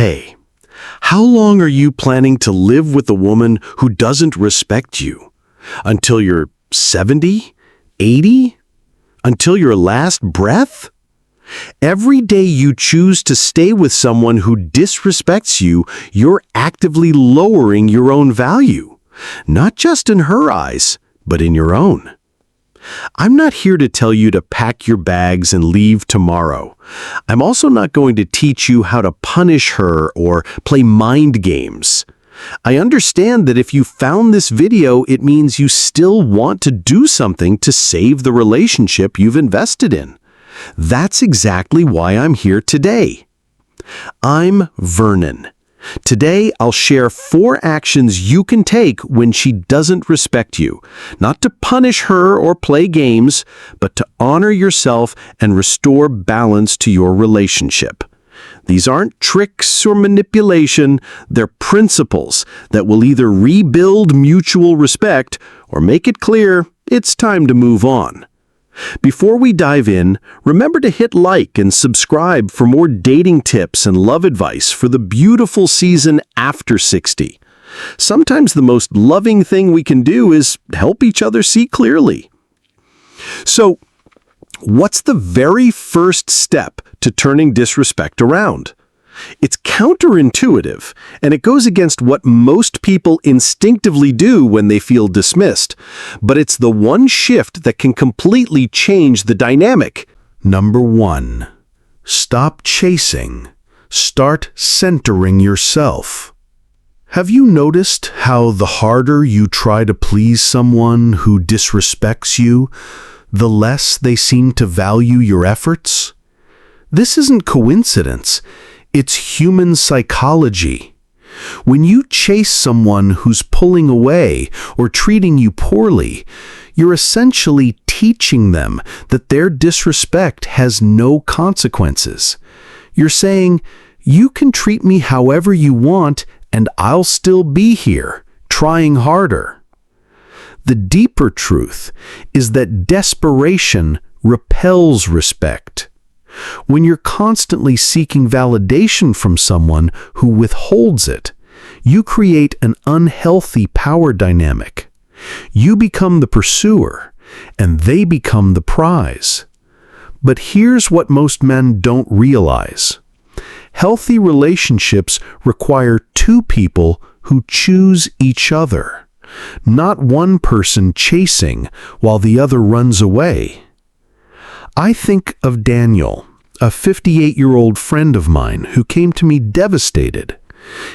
Hey, how long are you planning to live with a woman who doesn't respect you? Until you're 70? 80? Until your last breath? Every day you choose to stay with someone who disrespects you, you're actively lowering your own value. Not just in her eyes, but in your own. I'm not here to tell you to pack your bags and leave tomorrow. I'm also not going to teach you how to punish her or play mind games. I understand that if you found this video, it means you still want to do something to save the relationship you've invested in. That's exactly why I'm here today. I'm Vernon. Today, I'll share 4 actions you can take when she doesn't respect you, not to punish her or play games, but to honor yourself and restore balance to your relationship. These aren't tricks or manipulation, they're principles that will either rebuild mutual respect or make it clear it's time to move on. Before we dive in, remember to hit like and subscribe for more dating tips and love advice for the beautiful season after 60. Sometimes the most loving thing we can do is help each other see clearly. So, what's the very first step to turning disrespect around? It's counterintuitive, and it goes against what most people instinctively do when they feel dismissed. But it's the one shift that can completely change the dynamic. Number 1. Stop chasing. Start centering yourself. Have you noticed how the harder you try to please someone who disrespects you, the less they seem to value your efforts? This isn't coincidence. It's human psychology. When you chase someone who's pulling away or treating you poorly, you're essentially teaching them that their disrespect has no consequences. You're saying, you can treat me however you want and I'll still be here, trying harder. The deeper truth is that desperation repels respect. When you're constantly seeking validation from someone who withholds it, you create an unhealthy power dynamic. You become the pursuer, and they become the prize. But here's what most men don't realize. Healthy relationships require 2 people who choose each other, not one person chasing while the other runs away. I think of Daniel, a 58-year-old friend of mine who came to me devastated.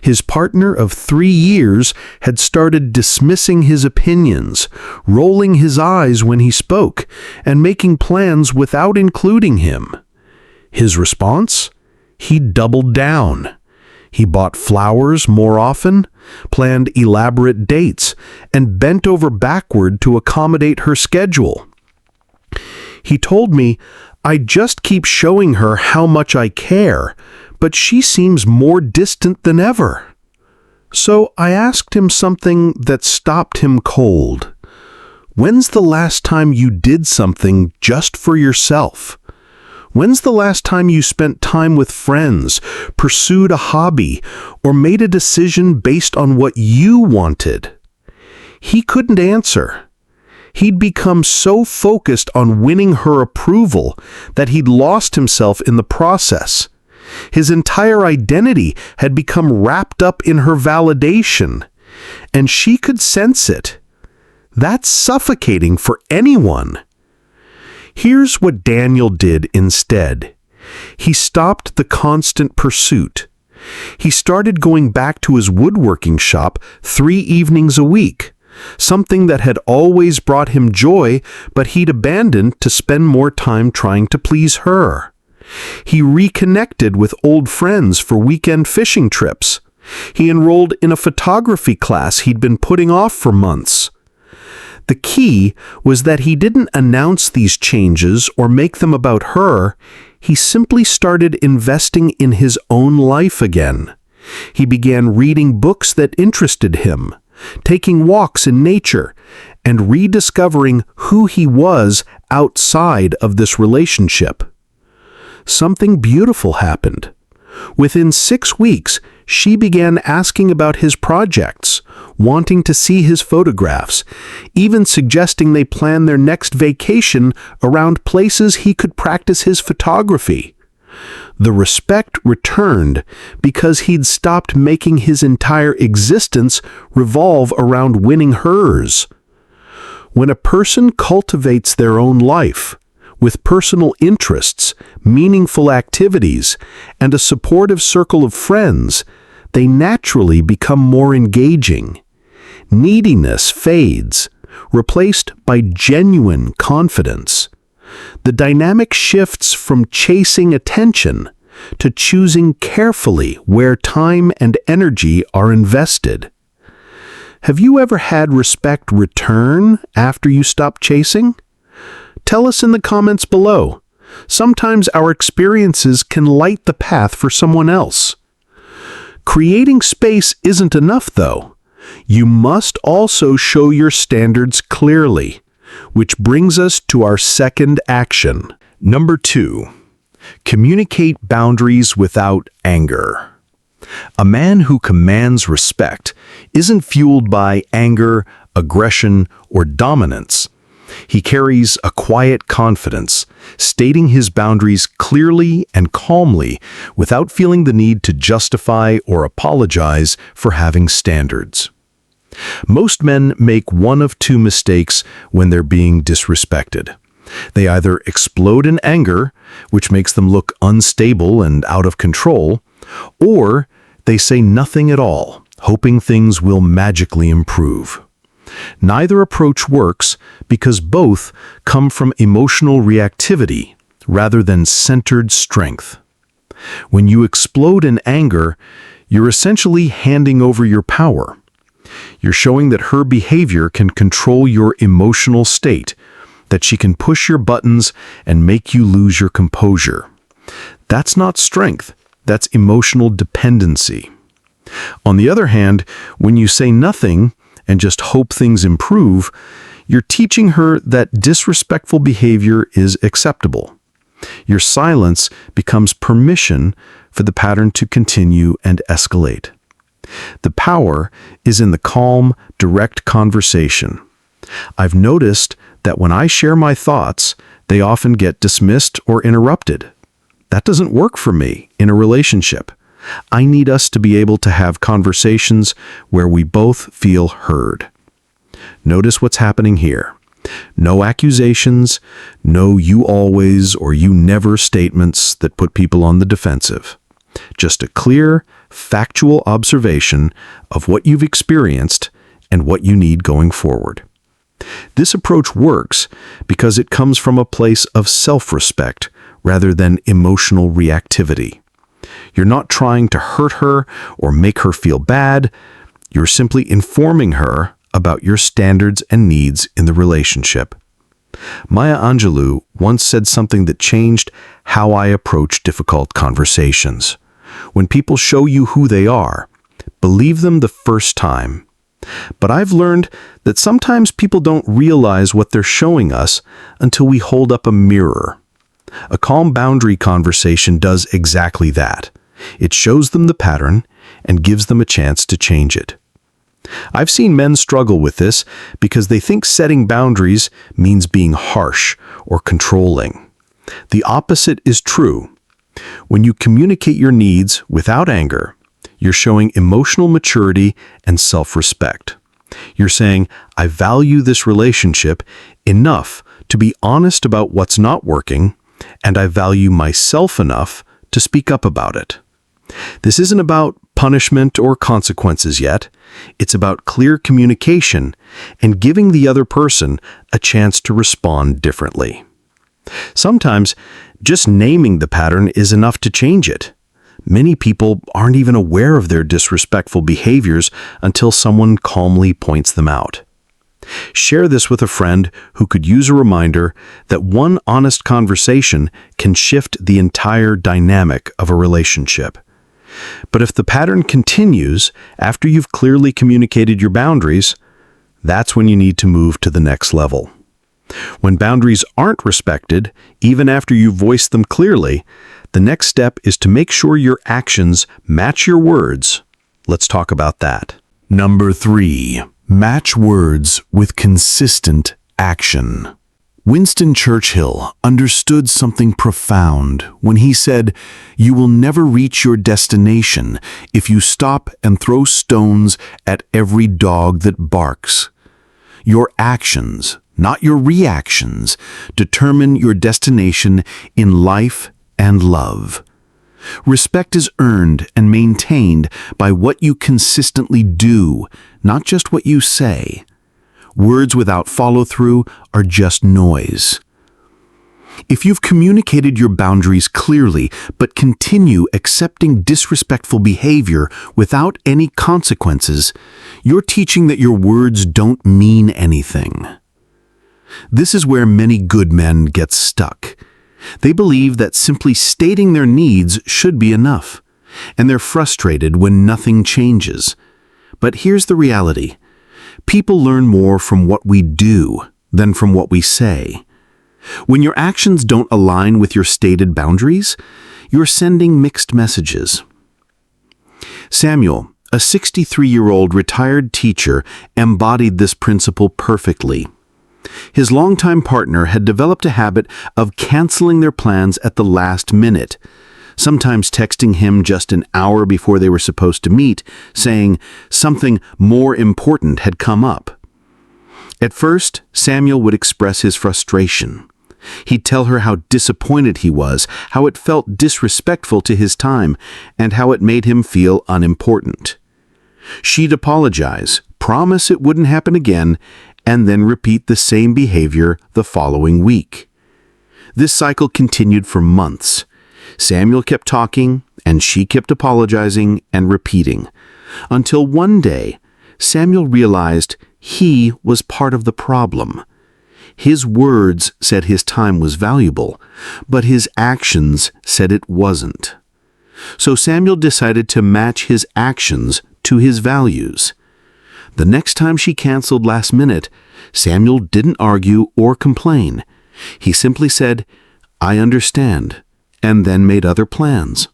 His partner of 3 years had started dismissing his opinions, rolling his eyes when he spoke, and making plans without including him. His response? He doubled down. He bought flowers more often, planned elaborate dates, and bent over backward to accommodate her schedule. He told me, I just keep showing her how much I care, but she seems more distant than ever. So I asked him something that stopped him cold. When's the last time you did something just for yourself? When's the last time you spent time with friends, pursued a hobby, or made a decision based on what you wanted? He couldn't answer. He'd become so focused on winning her approval that he'd lost himself in the process. His entire identity had become wrapped up in her validation, and she could sense it. That's suffocating for anyone. Here's what Daniel did instead. He stopped the constant pursuit. He started going back to his woodworking shop 3 evenings a week. Something that had always brought him joy, but he'd abandoned to spend more time trying to please her. He reconnected with old friends for weekend fishing trips. He enrolled in a photography class he'd been putting off for months. The key was that he didn't announce these changes or make them about her. He simply started investing in his own life again. He began reading books that interested him, taking walks in nature, and rediscovering who he was outside of this relationship. Something beautiful happened. Within 6 weeks, she began asking about his projects, wanting to see his photographs, even suggesting they plan their next vacation around places he could practice his photography. The respect returned because he'd stopped making his entire existence revolve around winning hers. When a person cultivates their own life, with personal interests, meaningful activities, and a supportive circle of friends, they naturally become more engaging. Neediness fades, replaced by genuine confidence. The dynamic shifts from chasing attention to choosing carefully where time and energy are invested. Have you ever had respect return after you stopped chasing? Tell us in the comments below. Sometimes our experiences can light the path for someone else. Creating space isn't enough, though. You must also show your standards clearly, which brings us to our second action. Number 2, communicate boundaries without anger. A man who commands respect isn't fueled by anger, aggression, or dominance. He carries a quiet confidence, stating his boundaries clearly and calmly without feeling the need to justify or apologize for having standards. Most men make one of two mistakes when they're being disrespected. They either explode in anger, which makes them look unstable and out of control, or they say nothing at all, hoping things will magically improve. Neither approach works because both come from emotional reactivity rather than centered strength. When you explode in anger, you're essentially handing over your power. You're showing that her behavior can control your emotional state, that she can push your buttons and make you lose your composure. That's not strength, that's emotional dependency. On the other hand, when you say nothing and just hope things improve, you're teaching her that disrespectful behavior is acceptable. Your silence becomes permission for the pattern to continue and escalate. The power is in the calm, direct conversation. I've noticed that when I share my thoughts, they often get dismissed or interrupted. That doesn't work for me in a relationship. I need us to be able to have conversations where we both feel heard. Notice what's happening here. No accusations, no you always or you never statements that put people on the defensive. Just a clear, factual observation of what you've experienced and what you need going forward. This approach works because it comes from a place of self-respect rather than emotional reactivity. You're not trying to hurt her or make her feel bad. You're simply informing her about your standards and needs in the relationship. Maya Angelou once said something that changed how I approach difficult conversations. When people show you who they are, believe them the first time. But I've learned that sometimes people don't realize what they're showing us until we hold up a mirror. A calm boundary conversation does exactly that. It shows them the pattern and gives them a chance to change it. I've seen men struggle with this because they think setting boundaries means being harsh or controlling. The opposite is true. When you communicate your needs without anger, you're showing emotional maturity and self-respect. You're saying, I value this relationship enough to be honest about what's not working, and I value myself enough to speak up about it. This isn't about punishment or consequences yet. It's about clear communication and giving the other person a chance to respond differently. Sometimes, just naming the pattern is enough to change it. Many people aren't even aware of their disrespectful behaviors until someone calmly points them out. Share this with a friend who could use a reminder that one honest conversation can shift the entire dynamic of a relationship. But if the pattern continues after you've clearly communicated your boundaries, that's when you need to move to the next level. When boundaries aren't respected, even after you voice them clearly, the next step is to make sure your actions match your words. Let's talk about that. Number 3. Match words with consistent action. Winston Churchill understood something profound when he said, "You will never reach your destination if you stop and throw stones at every dog that barks." Your actions, not your reactions, determine your destination in life and love. Respect is earned and maintained by what you consistently do, not just what you say. Words without follow-through are just noise. If you've communicated your boundaries clearly but continue accepting disrespectful behavior without any consequences, you're teaching that your words don't mean anything. This is where many good men get stuck. They believe that simply stating their needs should be enough, and they're frustrated when nothing changes. But here's the reality. People learn more from what we do than from what we say. When your actions don't align with your stated boundaries, you're sending mixed messages. Samuel, a 63-year-old retired teacher, embodied this principle perfectly. His longtime partner had developed a habit of canceling their plans at the last minute, sometimes texting him just an hour before they were supposed to meet, saying something more important had come up. At first, Samuel would express his frustration. He'd tell her how disappointed he was, how it felt disrespectful to his time, and how it made him feel unimportant. She'd apologize, promise it wouldn't happen again, and then repeat the same behavior the following week. This cycle continued for months. Samuel kept talking, and she kept apologizing and repeating, until one day, Samuel realized he was part of the problem. His words said his time was valuable, but his actions said it wasn't. So Samuel decided to match his actions to his values. The next time she canceled last minute, Samuel didn't argue or complain. He simply said, "I understand," and then made other plans.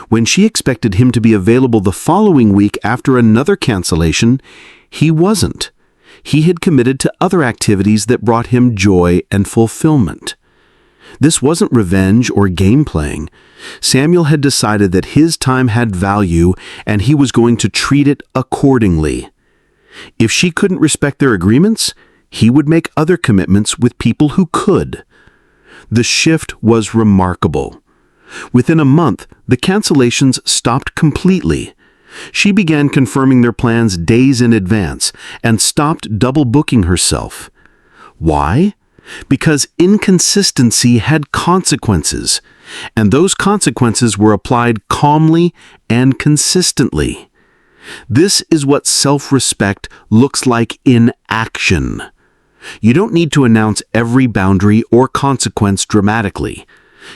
When she expected him to be available the following week after another cancellation, he wasn't. He had committed to other activities that brought him joy and fulfillment. This wasn't revenge or game playing. Samuel had decided that his time had value and he was going to treat it accordingly. If she couldn't respect their agreements, he would make other commitments with people who could. The shift was remarkable. Within a month, the cancellations stopped completely. She began confirming their plans days in advance and stopped double booking herself. Why? Because inconsistency had consequences, and those consequences were applied calmly and consistently. This is what self-respect looks like in action. You don't need to announce every boundary or consequence dramatically.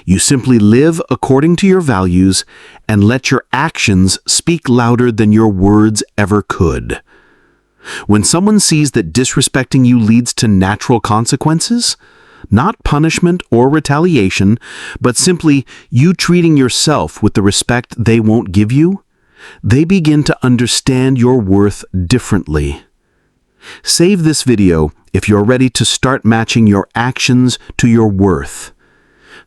You simply live according to your values and let your actions speak louder than your words ever could. When someone sees that disrespecting you leads to natural consequences, not punishment or retaliation, but simply you treating yourself with the respect they won't give you, they begin to understand your worth differently. Save this video if you're ready to start matching your actions to your worth.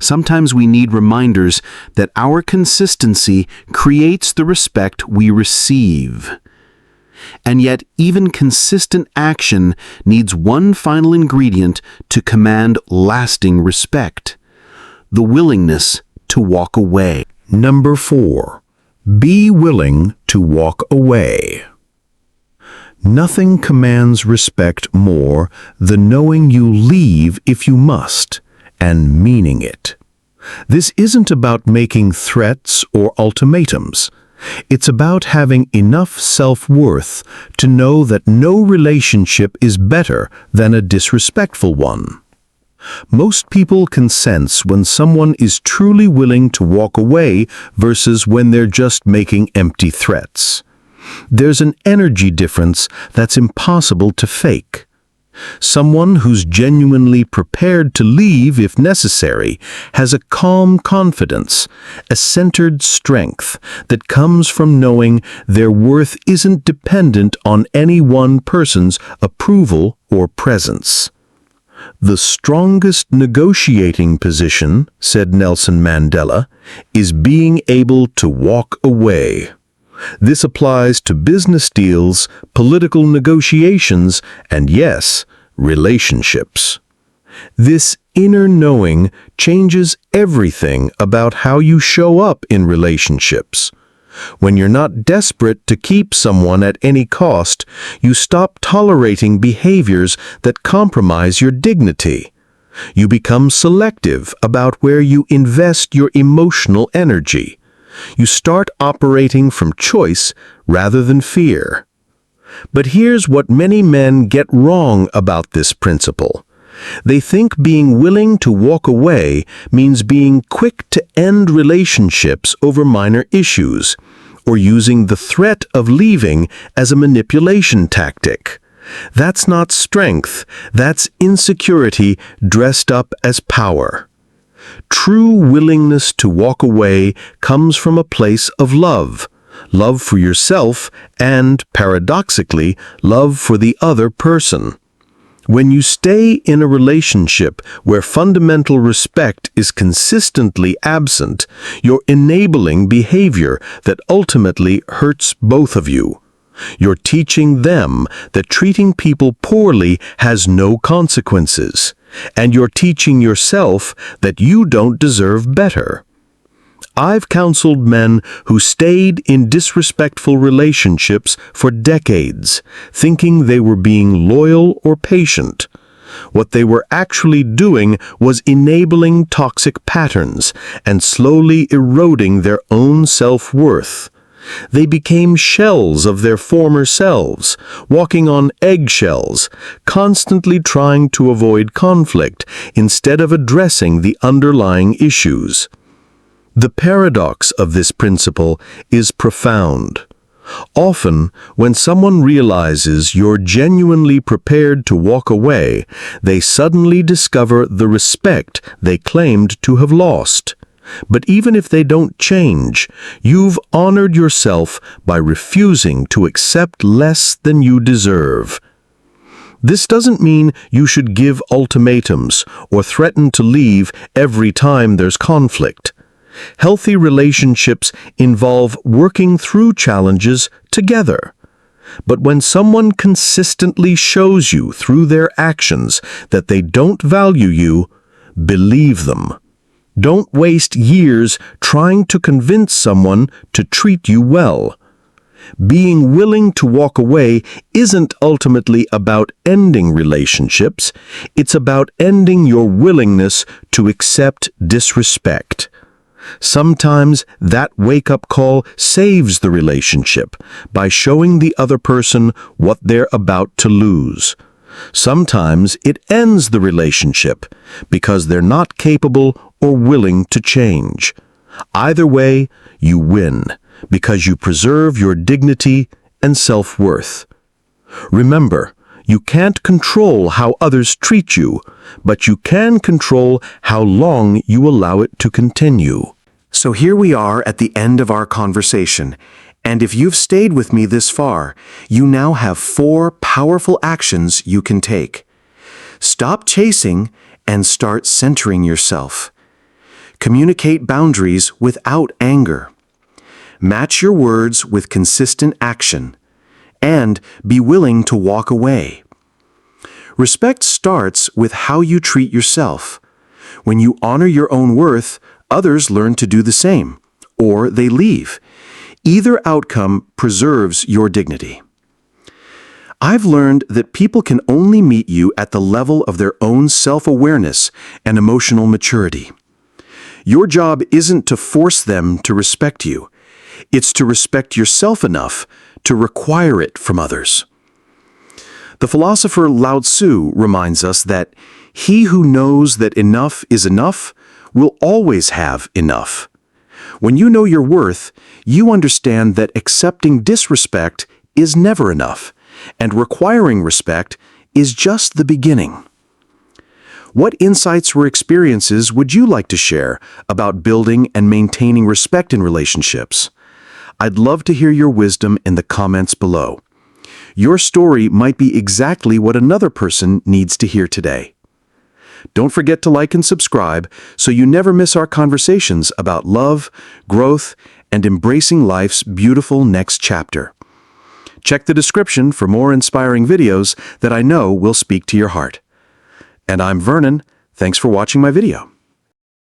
Sometimes we need reminders that our consistency creates the respect we receive. And yet, even consistent action needs one final ingredient to command lasting respect: the willingness to walk away. Number 4. Be willing to walk away. Nothing commands respect more than knowing you leave if you must, and meaning it. This isn't about making threats or ultimatums. It's about having enough self-worth to know that no relationship is better than a disrespectful one. Most people can sense when someone is truly willing to walk away versus when they're just making empty threats. There's an energy difference that's impossible to fake. Someone who's genuinely prepared to leave if necessary has a calm confidence, a centered strength that comes from knowing their worth isn't dependent on any one person's approval or presence. The strongest negotiating position, said Nelson Mandela, is being able to walk away. This applies to business deals, political negotiations, and yes, relationships. This inner knowing changes everything about how you show up in relationships. When you're not desperate to keep someone at any cost, you stop tolerating behaviors that compromise your dignity. You become selective about where you invest your emotional energy. You start operating from choice rather than fear. But here's what many men get wrong about this principle. They think being willing to walk away means being quick to end relationships over minor issues, or using the threat of leaving as a manipulation tactic. That's not strength, that's insecurity dressed up as power. True willingness to walk away comes from a place of love for yourself and, paradoxically, love for the other person. When you stay in a relationship where fundamental respect is consistently absent, you're enabling behavior that ultimately hurts both of you. You're teaching them that treating people poorly has no consequences, and you're teaching yourself that you don't deserve better. I've counseled men who stayed in disrespectful relationships for decades, thinking they were being loyal or patient. What they were actually doing was enabling toxic patterns and slowly eroding their own self-worth. They became shells of their former selves, walking on eggshells, constantly trying to avoid conflict instead of addressing the underlying issues. The paradox of this principle is profound. Often, when someone realizes you're genuinely prepared to walk away, they suddenly discover the respect they claimed to have lost. But even if they don't change, you've honored yourself by refusing to accept less than you deserve. This doesn't mean you should give ultimatums or threaten to leave every time there's conflict. Healthy relationships involve working through challenges together. But when someone consistently shows you through their actions that they don't value you, believe them. Don't waste years trying to convince someone to treat you well. Being willing to walk away isn't ultimately about ending relationships. It's about ending your willingness to accept disrespect. Sometimes that wake-up call saves the relationship by showing the other person what they're about to lose. Sometimes it ends the relationship because they're not capable or willing to change. Either way, you win because you preserve your dignity and self-worth. Remember, you can't control how others treat you, but you can control how long you allow it to continue. So here we are at the end of our conversation, and if you've stayed with me this far, you now have 4 powerful actions you can take. Stop chasing and start centering yourself. Communicate boundaries without anger. Match your words with consistent action. And be willing to walk away. Respect starts with how you treat yourself. When you honor your own worth, others learn to do the same, or they leave. Either outcome preserves your dignity. I've learned that people can only meet you at the level of their own self-awareness and emotional maturity. Your job isn't to force them to respect you. It's to respect yourself enough to require it from others. The philosopher Lao Tzu reminds us that he who knows that enough is enough will always have enough. When you know your worth, you understand that accepting disrespect is never enough, and requiring respect is just the beginning. What insights or experiences would you like to share about building and maintaining respect in relationships? I'd love to hear your wisdom in the comments below. Your story might be exactly what another person needs to hear today. Don't forget to like and subscribe so you never miss our conversations about love, growth, and embracing life's beautiful next chapter. Check the description for more inspiring videos that I know will speak to your heart. And I'm Vernon. Thanks for watching my video.